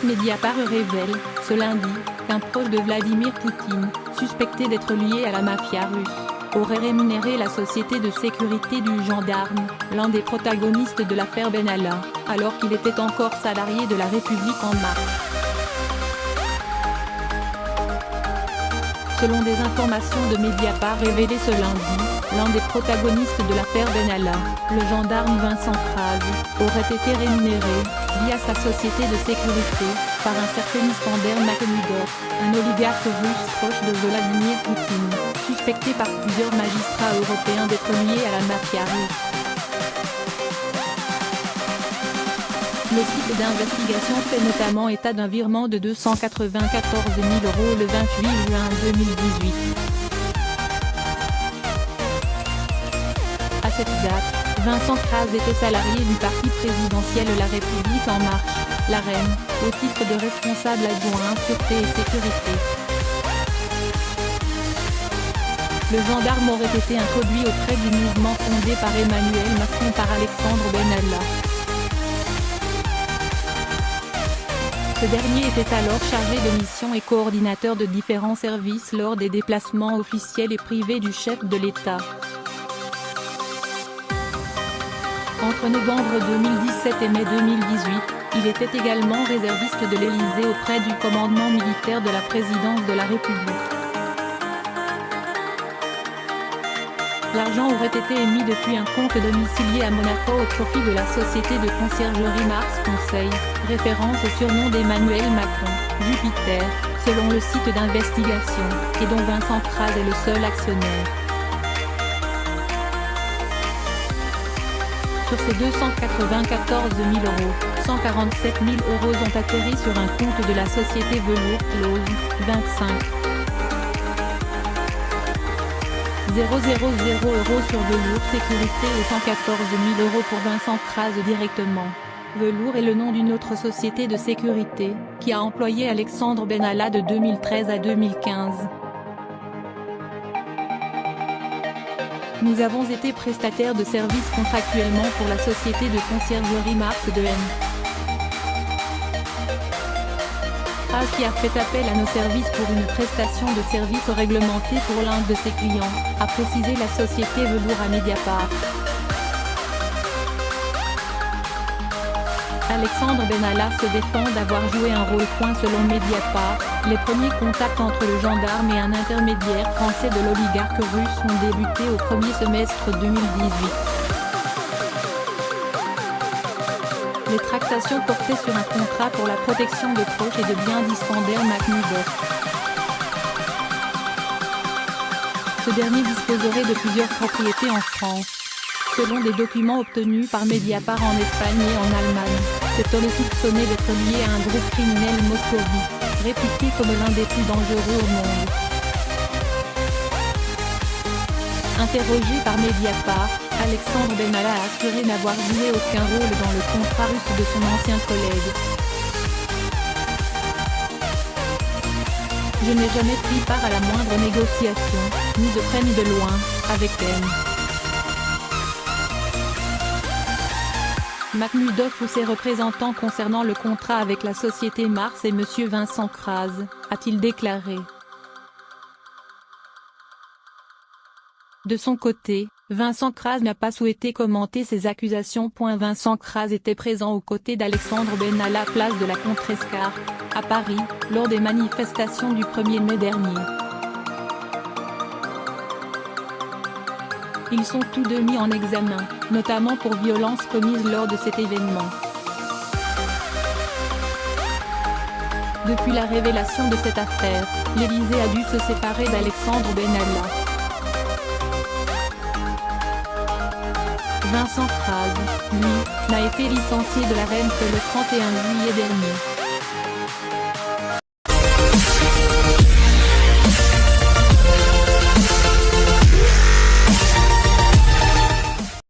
Mediapart révèle, ce lundi, qu'un proche de Vladimir Poutine, suspecté d'être lié à la mafia russe, aurait rémunéré la société de sécurité du gendarme, l'un des protagonistes de l'affaire Benalla, alors qu'il était encore salarié de La République En Marche. Selon des informations de Mediapart révélées ce lundi, l'un des protagonistes de l'affaire Benalla, le gendarme Vincent Kras, aurait été rémunéré, via sa société de sécurité, par un certain Iskander Makhmudov, un oligarque russe proche de Vladimir Poutine, suspecté par plusieurs magistrats européens d'être lié à la mafia russe. Le site d'investigation fait notamment état d'un virement de 294 000 € le 28 juin 2018. À cette date, Vincent Kras était salarié du parti présidentiel La République En Marche, l'AREN, au titre de responsable adjoint sûreté et sécurité. Le gendarme aurait été introduit auprès du mouvement fondé par Emmanuel Macron par Alexandre Benalla. Ce dernier était alors chargé de mission et coordinateur de différents services lors des déplacements officiels et privés du chef de l'État. Entre novembre 2017 et mai 2018, il était également réserviste de l'Élysée auprès du commandement militaire de la présidence de la République. L'argent aurait été émis depuis un compte domicilié à Monaco au profit de la société de conciergerie Mars Conseil, référence au surnom d'Emmanuel Macron, Jupiter, selon le site d'investigation, et dont Vincent Kras est le seul actionnaire. Sur ces 294 000 €, 147 000 € ont atterri sur un compte de la société Velours Close, 25 000 € sur Velours Sécurité et 114 000 € pour Vincent Kras directement. Velours est le nom d'une autre société de sécurité, qui a employé Alexandre Benalla de 2013 à 2015. Nous avons été prestataires de services contractuellement pour la société de conciergerie Mars de N. Kras qui a fait appel à nos services pour une prestation de service réglementée pour l'un de ses clients, a précisé la société Velours à Mediapart. Alexandre Benalla se défend d'avoir joué un rôle point selon Mediapart. Les premiers contacts entre le gendarme et un intermédiaire français de l'oligarque russe ont débuté au premier semestre 2018. Les tractations portaient sur un contrat pour la protection de proches et de biens d'Iskander Makhmudov. Ce dernier disposerait de plusieurs propriétés en France. Selon des documents obtenus par Mediapart en Espagne et en Allemagne, cet homme est soupçonné d'être lié à un groupe criminel moscovite, réputé comme l'un des plus dangereux au monde. Interrogé par Mediapart, Alexandre Benalla a assuré n'avoir joué aucun rôle dans le contrat russe de son ancien collègue. Je n'ai jamais pris part à la moindre négociation, ni de près ni de loin, avec elle. Makhmudov ou ses représentants concernant le contrat avec la société Mars et M. Vincent Kras, a-t-il déclaré. De son côté, Vincent Kras n'a pas souhaité commenter ces accusations. Vincent Kras était présent aux côtés d'Alexandre Benalla place de la Contrescarpe, à Paris, lors des manifestations du 1er mai dernier. Ils sont tous deux mis en examen, notamment pour violences commises lors de cet événement. Depuis la révélation de cette affaire, l'Élysée a dû se séparer d'Alexandre Benalla. Vincent Kras, lui, n'a été licencié de l'AREN que le 31 juillet dernier.